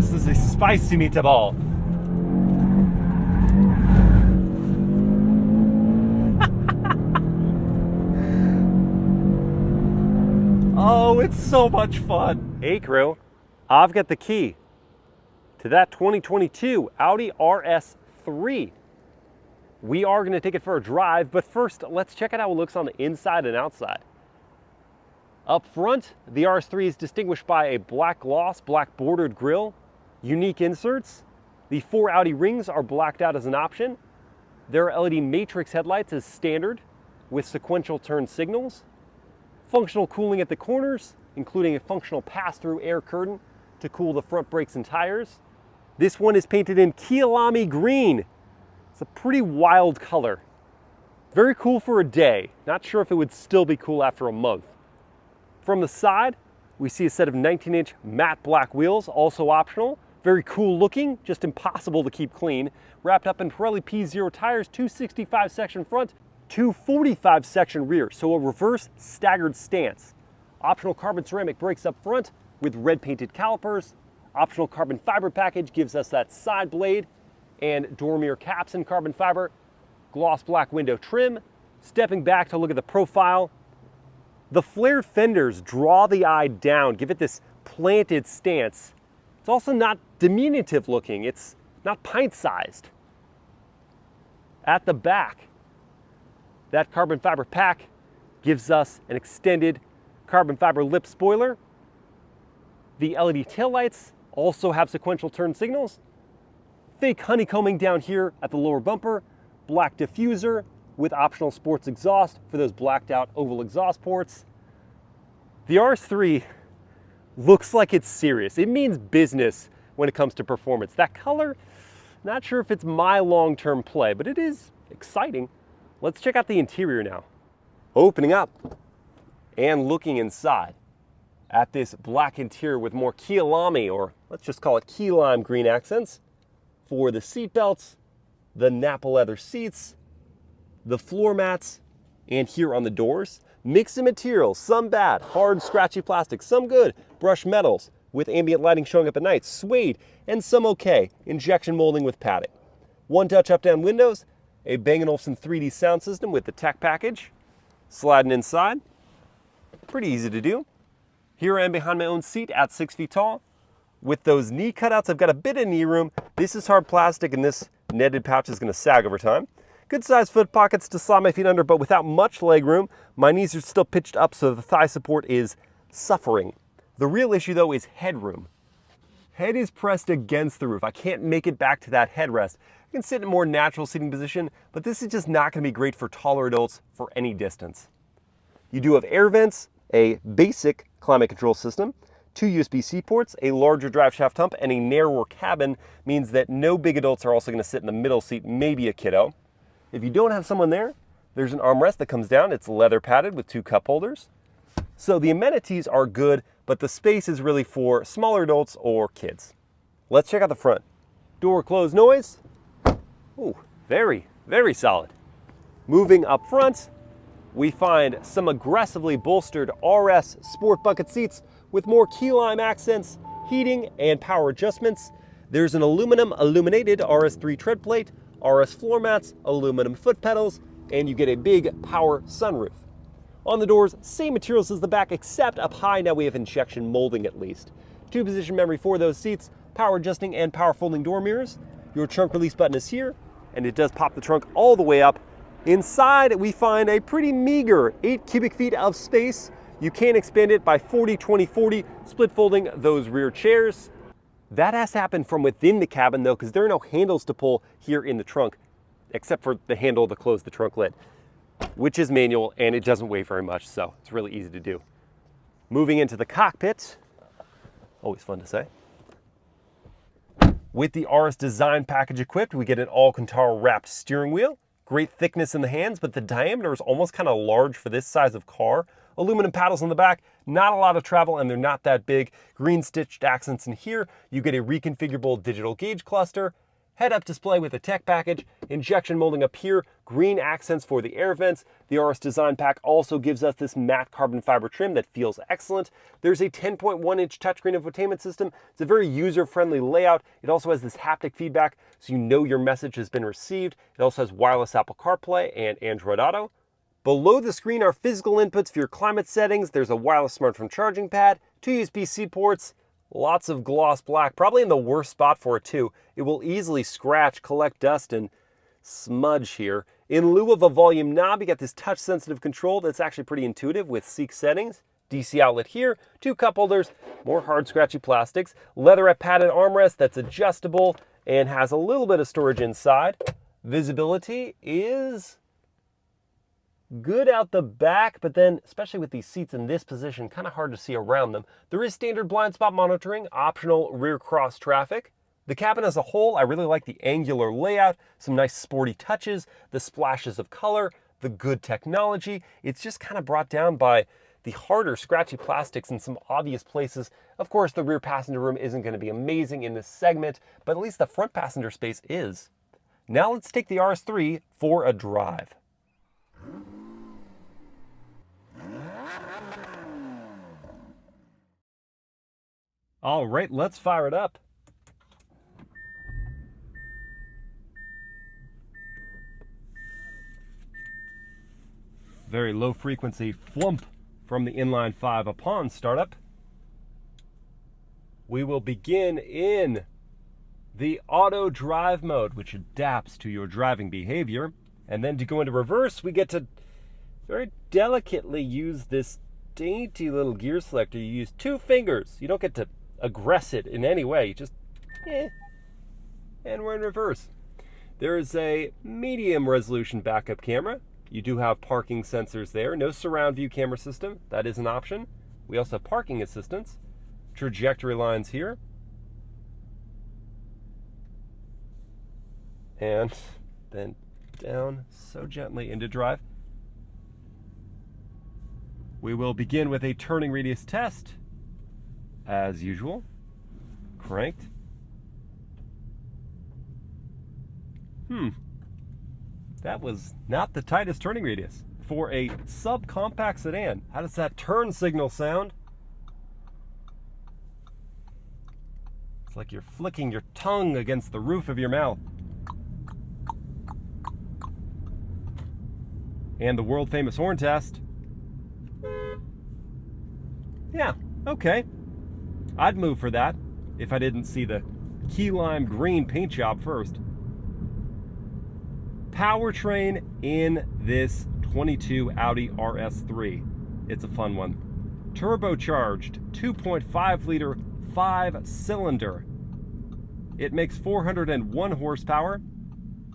This is a spicy meatball. Oh, it's so much fun. Hey crew, I've got the key to that 2022 Audi RS3. We are going to take it for a drive, but first let's check out how it looks on the inside and outside. Up front, the RS3 is distinguished by a black gloss, black bordered grille, unique inserts. The 4 Audi rings are blacked out as an option. There are LED matrix headlights as standard with sequential turn signals. Functional cooling at the corners, including a functional pass-through air curtain to cool the front brakes and tires. This one is painted in Kyalami Green. It's a pretty wild color. Very cool for a day. Not sure if it would still be cool after a month. From the side, we see a set of 19-inch matte black wheels, also optional. Very cool looking, just impossible to keep clean. Wrapped up in Pirelli P0 tires, 265 section front, 245 section rear, so a reverse staggered stance. Optional carbon ceramic brakes up front with red painted calipers. Optional carbon fiber package gives us that side blade and door mirror caps in carbon fiber. Gloss black window trim. Stepping back to look at the profile, the flared fenders draw the eye down, give it this planted stance. It's also not diminutive looking, it's not pint-sized. At the back, that carbon fiber pack gives us an extended carbon fiber lip spoiler. The LED taillights also have sequential turn signals. Fake honeycombing down here at the lower bumper. Black diffuser with optional sports exhaust for those blacked out oval exhaust ports. The RS3 looks like it's serious. It means business when it comes to performance. That color, not sure if it's my long-term play, but it is exciting. Let's check out the interior now. Opening up and looking inside at this black interior with more Kyalami, or let's just call it key lime green accents for the seat belts, the Nappa leather seats, the floor mats, and here on the doors. Mix of materials, some bad, hard scratchy plastic, some good, brushed metals with ambient lighting showing up at night, suede, and some okay, injection molding with padding. One touch up-down windows, a Bang & Olufsen 3D sound system with the tech package. Sliding inside, pretty easy to do. Here I am behind my own seat at 6 feet tall. With those knee cutouts, I've got a bit of knee room. This is hard plastic and this netted pouch is gonna sag over time. Good sized foot pockets to slide my feet under, but without much leg room. My knees are still pitched up, so the thigh support is suffering. The real issue though is headroom. Head is pressed against the roof. I can't make it back to that headrest. I can sit in a more natural seating position, but this is just not going to be great for taller adults for any distance. You do have air vents, a basic climate control system, 2 USB-C ports, a larger drive shaft hump, and a narrower cabin means that no big adults are also going to sit in the middle seat, maybe a kiddo. If you don't have someone there, there's an armrest that comes down. It's leather padded with 2 cup holders. So the amenities are good, but the space is really for smaller adults or kids. Let's check out the front. Door close noise. Ooh, very, very solid. Moving up front, we find some aggressively bolstered RS sport bucket seats with more key lime accents, heating, and power adjustments. There's an aluminum illuminated RS3 tread plate, RS floor mats, aluminum foot pedals, and you get a big power sunroof. On the doors, same materials as the back, except up high now we have injection molding at least. 2-position memory for those seats, power adjusting and power folding door mirrors. Your trunk release button is here, and it does pop the trunk all the way up. Inside, we find a pretty meager 8 cubic feet of space. You can expand it by 40, 20, 40, split folding those rear chairs. That has to happen from within the cabin though, because there are no handles to pull here in the trunk, except for the handle to close the trunk lid, which is manual and it doesn't weigh very much, so it's really easy to do. Moving into the cockpit, always fun to say. With the RS design package equipped, we get an Alcantara wrapped steering wheel. Great thickness in the hands, but the diameter is almost kind of large for this size of car. Aluminum paddles on the back, not a lot of travel, and they're not that big. Green stitched accents in here. You get a reconfigurable digital gauge cluster, head-up display with a tech package, injection molding up here, green accents for the air vents. The RS Design Pack also gives us this matte carbon fiber trim that feels excellent. There's a 10.1-inch touchscreen infotainment system. It's a very user-friendly layout. It also has this haptic feedback, so you know your message has been received. It also has wireless Apple CarPlay and Android Auto. Below the screen are physical inputs for your climate settings. There's a wireless smartphone charging pad, 2 USB-C ports, lots of gloss black, probably in the worst spot for it too. It will easily scratch, collect dust, and smudge here. In lieu of a volume knob, you got this touch-sensitive control that's actually pretty intuitive with Seek settings. DC outlet here, 2 cup holders, more hard scratchy plastics, leatherette padded armrest that's adjustable and has a little bit of storage inside. Visibility is good out the back, but then, especially with these seats in this position, kind of hard to see around them. There is standard blind spot monitoring, optional rear cross traffic. The cabin as a whole, I really like the angular layout, some nice sporty touches, the splashes of color, the good technology. It's just kind of brought down by the harder, scratchy plastics in some obvious places. Of course, the rear passenger room isn't going to be amazing in this segment, but at least the front passenger space is. Now let's take the RS3 for a drive. All right, let's fire it up. Very low frequency flump from the Inline-5 upon startup. We will begin in the auto drive mode, which adapts to your driving behavior. And then to go into reverse, we get to very delicately use this dainty little gear selector. You use 2 fingers. You don't get to aggress it in any way. You just, and we're in reverse. There is a medium resolution backup camera. You do have parking sensors there. No surround view camera system. That is an option. We also have parking assistance. Trajectory lines here. And then down so gently into drive. We will begin with a turning radius test. As usual, cranked. That was not the tightest turning radius for a subcompact sedan. How does that turn signal sound? It's like you're flicking your tongue against the roof of your mouth. And the world famous horn test. Yeah, okay. I'd move for that if I didn't see the Kyalami Green paint job first. Powertrain in this 22 Audi RS3. It's a fun one. Turbocharged 2.5 liter 5-cylinder. It makes 401 horsepower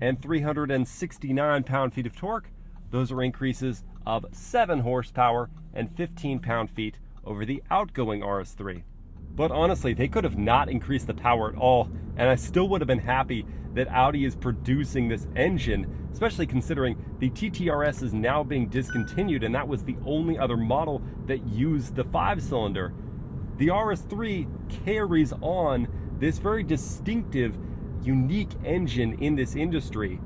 and 369 pound-feet of torque. Those are increases of 7 horsepower and 15 pound-feet over the outgoing RS3. But honestly, they could have not increased the power at all, and I still would have been happy that Audi is producing this engine, especially considering the TTRS is now being discontinued, and that was the only other model that used the 5-cylinder. The RS3 carries on this very distinctive, unique engine in this industry.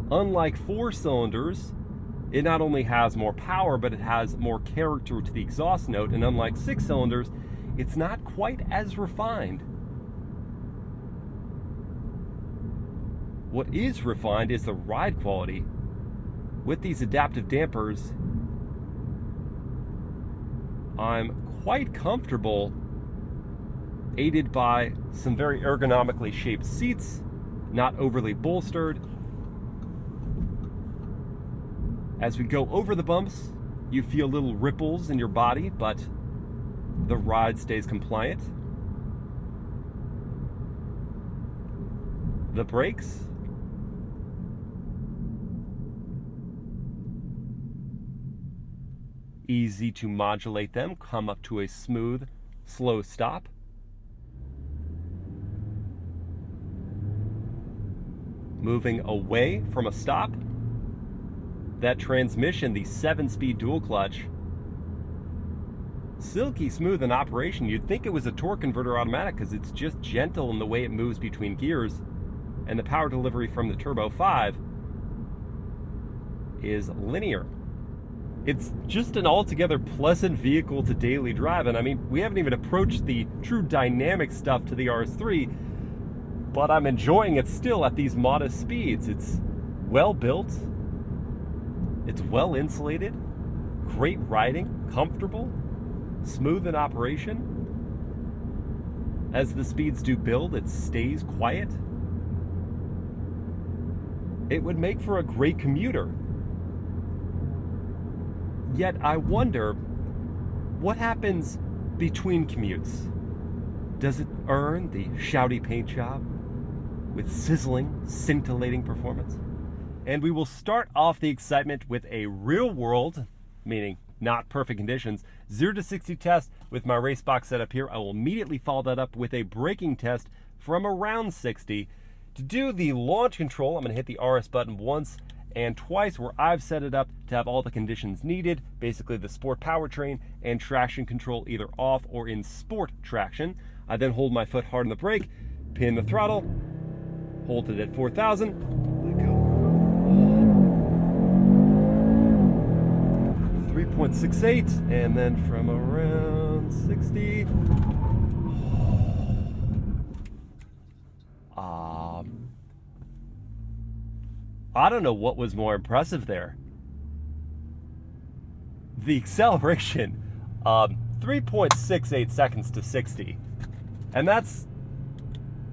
Unlike 4 cylinders, it not only has more power, but it has more character to the exhaust note, and unlike 6 cylinders, it's not quite as refined. What is refined is the ride quality. With these adaptive dampers, I'm quite comfortable, aided by some very ergonomically shaped seats, not overly bolstered. As we go over the bumps, you feel little ripples in your body, but the ride stays compliant. The brakes, easy to modulate them, come up to a smooth, slow stop. Moving away from a stop, that transmission, the 7-speed dual clutch, silky smooth in operation. You'd think it was a torque converter automatic because it's just gentle in the way it moves between gears, and the power delivery from the Turbo 5 is linear. It's just an altogether pleasant vehicle to daily drive, and I mean, we haven't even approached the true dynamic stuff to the RS3, but I'm enjoying it still at these modest speeds. It's well built, it's well insulated, great riding, comfortable, smooth in operation. As the speeds do build, it stays quiet. It would make for a great commuter. Yet I wonder, what happens between commutes? Does it earn the shouty paint job with sizzling, scintillating performance? And we will start off the excitement with a real world, meaning not perfect conditions, 0 to 60 test with my race box setup here. I will immediately follow that up with a braking test from around 60. To do the launch control, I'm going to hit the RS button once and twice where I've set it up to have all the conditions needed, basically the sport powertrain and traction control either off or in sport traction. I then hold my foot hard on the brake, pin the throttle, hold it at 4,000, let go. 3.68, and then from around 60, I don't know what was more impressive there. The acceleration, 3.68 seconds to 60. And that's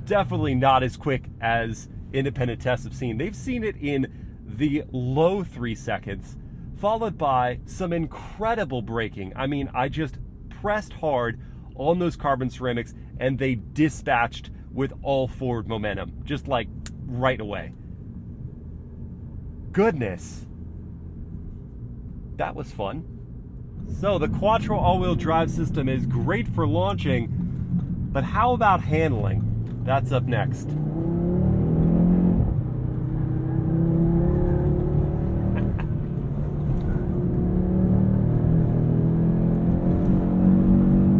definitely not as quick as independent tests have seen. They've seen it in the low 3 seconds, followed by some incredible braking. I mean, I just pressed hard on those carbon ceramics and they dispatched with all forward momentum, just like right away. Goodness, that was fun. So the Quattro all-wheel drive system is great for launching, but how about handling? That's up next.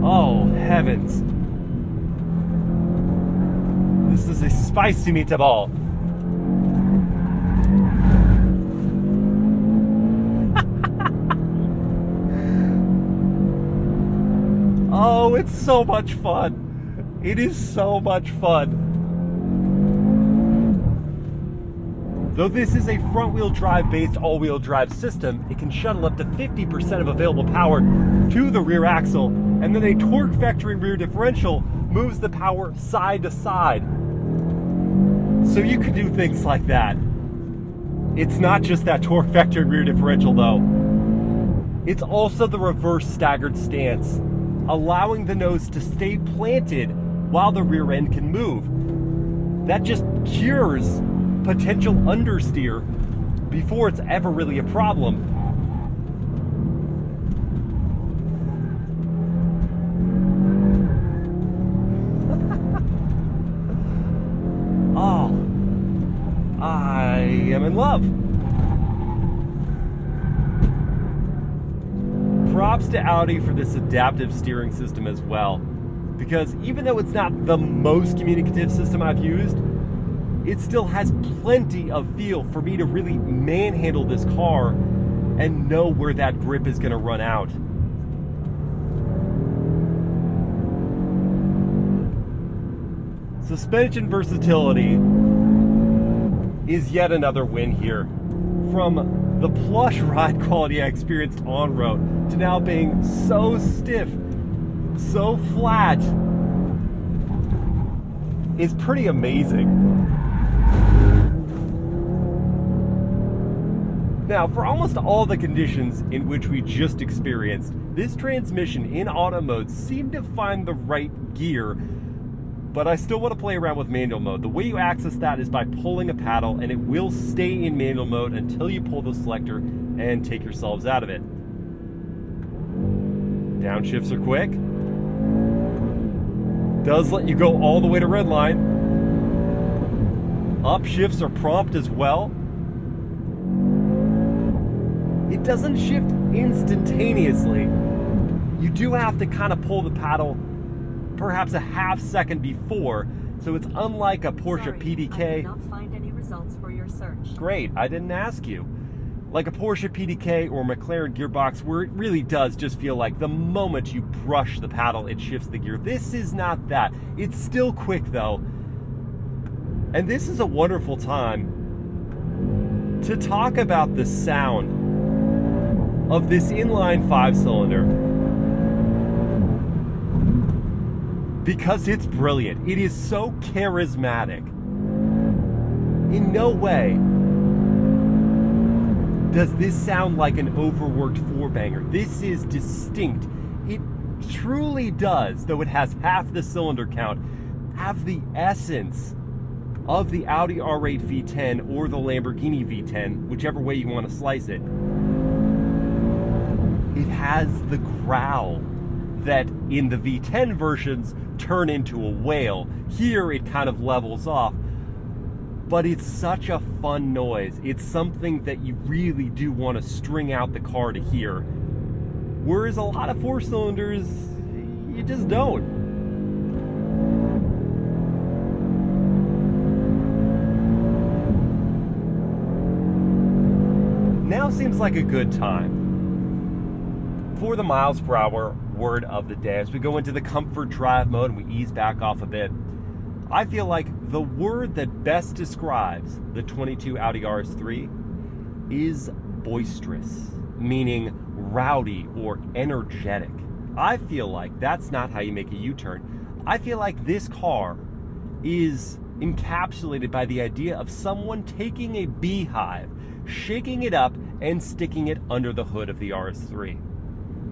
Oh, heavens. This is a spicy meatball. Oh, it's so much fun. It is so much fun. Though this is a front-wheel drive based all-wheel drive system, it can shuttle up to 50% of available power to the rear axle, and then a torque vectoring rear differential moves the power side to side. So you can do things like that. It's not just that torque vectoring rear differential though. It's also the reverse staggered stance, allowing the nose to stay planted while the rear end can move. That just cures potential understeer before it's ever really a problem. Oh, I am in love. Props to Audi for this adaptive steering system as well, because even though it's not the most communicative system I've used, it still has plenty of feel for me to really manhandle this car and know where that grip is going to run out. Suspension versatility is yet another win here. From the plush ride quality I experienced on road to now being so stiff, so flat, is pretty amazing. Now, for almost all the conditions in which we just experienced, this transmission in auto mode seemed to find the right gear, but I still want to play around with manual mode. The way you access that is by pulling a paddle, and it will stay in manual mode until you pull the selector and take yourselves out of it. Downshifts are quick. Does let you go all the way to red line. Upshifts are prompt as well. It doesn't shift instantaneously, You do have to kind of pull the paddle perhaps a half second before, so it's unlike a Porsche Sorry, PDK. I did not find any results for your search. Great, I didn't ask you. Like a Porsche PDK or McLaren gearbox, where it really does just feel like the moment you brush the paddle, it shifts the gear. This is not that. It's still quick though. And this is a wonderful time to talk about the sound of this inline 5-cylinder, because it's brilliant. It is so charismatic. In no way does this sound like an overworked four-banger. This is distinct. It truly does, though it has half the cylinder count, have the essence of the Audi R8 V10 or the Lamborghini V10, whichever way you want to slice it. It has the growl that in the V10 versions turn into a wail. Here it kind of levels off. But it's such a fun noise. It's something that you really do want to string out the car to hear. Whereas a lot of four-cylinders, you just don't. Now seems like a good time for the MilesPerHr word of the day. As we go into the comfort drive mode and we ease back off a bit, I feel like the word that best describes the 22 Audi RS3 is boisterous, meaning rowdy or energetic. I feel like that's not how you make a U-turn. I feel like this car is encapsulated by the idea of someone taking a beehive, shaking it up, and sticking it under the hood of the RS3.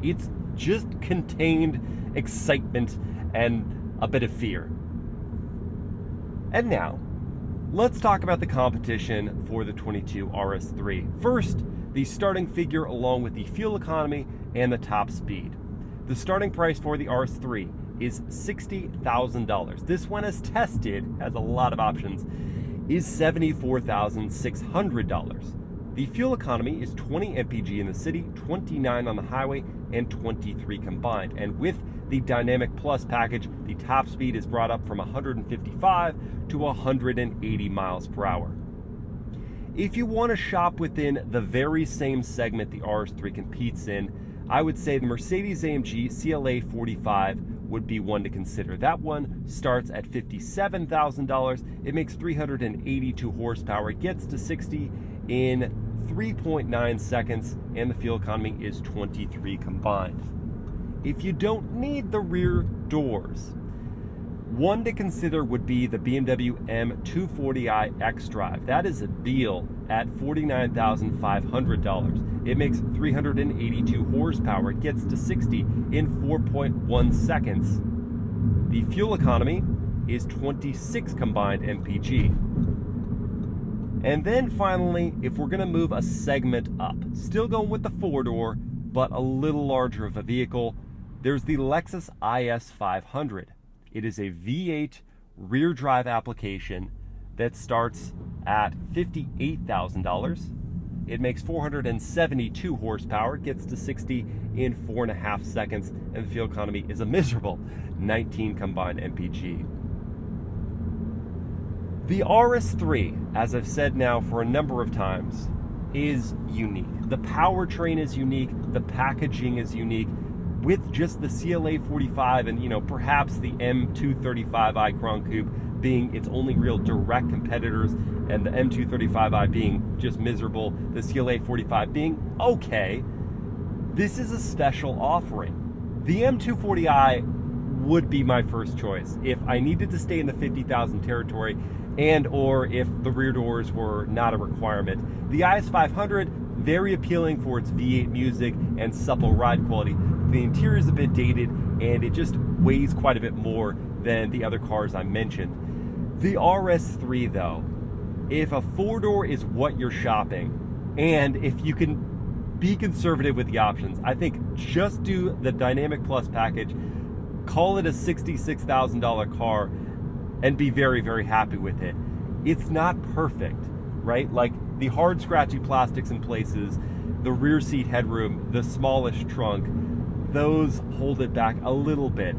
It's just contained excitement and a bit of fear. And now, let's talk about the competition for the 22 RS3. First, the starting figure along with the fuel economy and the top speed. The starting price for the RS3 is $60,000. This one, as tested, has a lot of options, is $74,600. The fuel economy is 20 mpg in the city, 29 on the highway, and 23 combined. And with the Dynamic Plus package, the top speed is brought up from 155 to 180 miles per hour. If you want to shop within the very same segment the RS3 competes in, I would say the Mercedes-AMG CLA 45 would be one to consider. That one starts at $57,000. It makes 382 horsepower. It gets to 60 in 3.9 seconds, and the fuel economy is 23 combined. If you don't need the rear doors, one to consider would be the BMW M240i xDrive. That is a deal at $49,500. It makes 382 horsepower. It gets to 60 in 4.1 seconds. The fuel economy is 26 combined mpg. And then finally, if we're gonna move a segment up, still going with the four-door, but a little larger of a vehicle, there's the Lexus IS 500. It is a V8 rear drive application that starts at $58,000. It makes 472 horsepower, gets to 60 in 4.5 seconds, and the fuel economy is a miserable 19 combined mpg. The RS3, as I've said now for a number of times, is unique. The powertrain is unique, the packaging is unique, with just the CLA 45 and, perhaps the M235i Grand Coupe being its only real direct competitors, and the M235i being just miserable, the CLA 45 being okay. This is a special offering. The M240i would be my first choice if I needed to stay in the 50,000 territory, and or if the rear doors were not a requirement. The IS 500, very appealing for its V8 music and supple ride quality. The interior is a bit dated, and it just weighs quite a bit more than the other cars I mentioned. The RS3 though, if a four-door is what you're shopping, and if you can be conservative with the options, I think just do the Dynamic Plus package, call it a $66,000 car, and be very, very happy with it. It's not perfect, right? Like the hard, scratchy plastics in places, the rear seat headroom, the smallish trunk, those hold it back a little bit.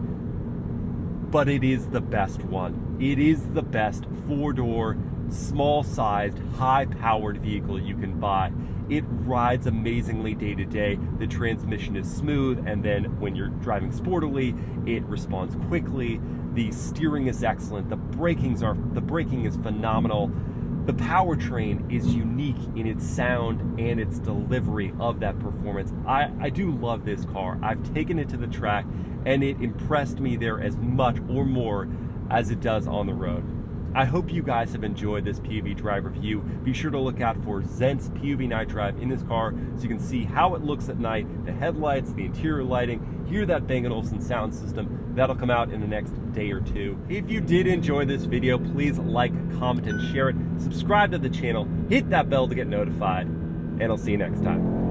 But it is the best one. It is the best four-door, small-sized, high-powered vehicle you can buy. It rides amazingly day to day. The transmission is smooth, and then when you're driving sportily, it responds quickly. The steering is excellent. The braking is phenomenal. The powertrain is unique in its sound and its delivery of that performance. I do love this car. I've taken it to the track, and it impressed me there as much or more as it does on the road. I hope you guys have enjoyed this POV drive review. Be sure to look out for Zent's POV night drive in this car so you can see how it looks at night, the headlights, the interior lighting, hear that Bang & Olufsen sound system. That'll come out in the next day or two. If you did enjoy this video, please like, comment, and share it. Subscribe to the channel, hit that bell to get notified, and I'll see you next time.